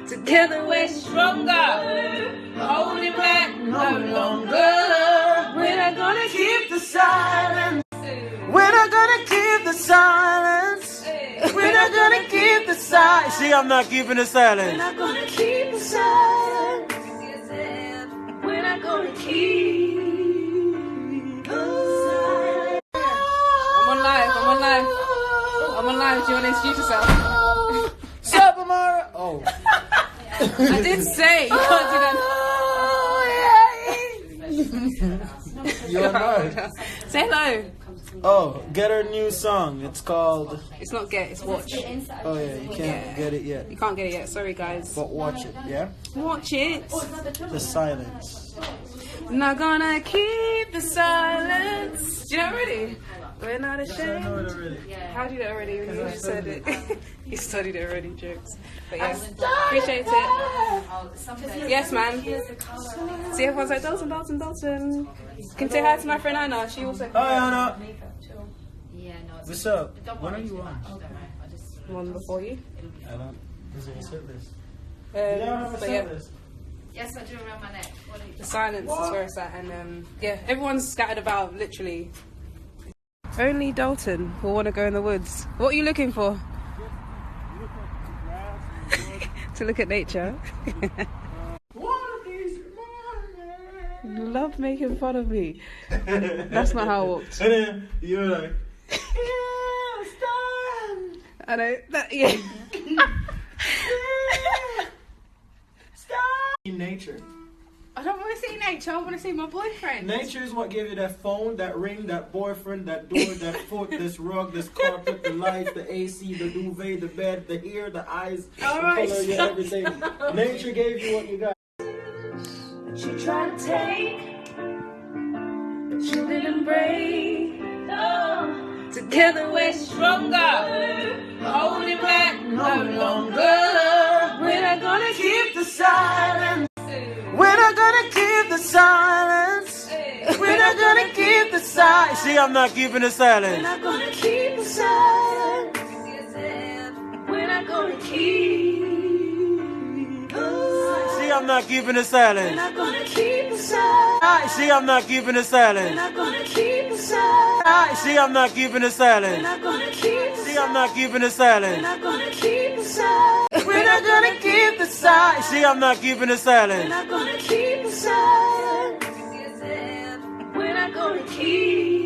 Together we're stronger, holding back no longer. We're not gonna keep the silence. We're not gonna keep the silence. We're not gonna keep the silence. See, I'm not keeping the silence. We're not gonna keep the silence. We're not gonna keep the silence. I'm on live. I'm on live. Do you want to introduce yourself? Sup, Amara? Oh. I did say you can't do that. You're not. Say hello. Oh, get her new song. It's called... It's not get, it's watch. Oh yeah, you can't get it yet. You can't get it yet. Sorry, guys. But watch it, yeah? Watch it. The silence. Not gonna keep the silence. Do you know it already? We're not ashamed. I know it already. How do you know it already? You just said it. You studied it already, jokes. But yes, appreciate it. Yes, man. See, everyone's like, Dalton, Dalton, Dalton. Can say hi to my friend Anna. She also. Hi, Anna. What's up? When are you on? One before you. I don't. Is it a set list? But yeah. Yes, I do around my neck. The silence is where it's at, and yeah, everyone's scattered about, literally. Only Dalton will want to go in the woods. What are you looking for? To look at nature. Love making fun of me. That's not how I walked. And then you were like, I know that. Yeah. Nature. I don't want to see nature. I want to see my boyfriend. Nature is what gave you that phone, that ring, that boyfriend, that door, that foot, this rug, this carpet, the lights, the AC, the duvet, the bed, the ear, the eyes, the color, your everything. Nature gave you what you got. She tried to take, but you didn't break. Oh, together we're stronger, holding back no longer. We're not gonna keep the silence. We're not gonna keep the silence. We're not gonna keep the silence. See, I'm not keeping the silence. We're not gonna keep the silence. We're not gonna keep the silence. See, I'm not keeping the silence. We're not gonna keep the silence. See, I'm not keeping the silence. We're not gonna keep the silence. See, I'm not keeping the silence. We're not gonna keep the See, I'm not keeping the We're silence. not gonna keep the silence. We're not gonna keep the silence. See, I'm not keeping the We're silence. not gonna keep the silence. We're not gonna keep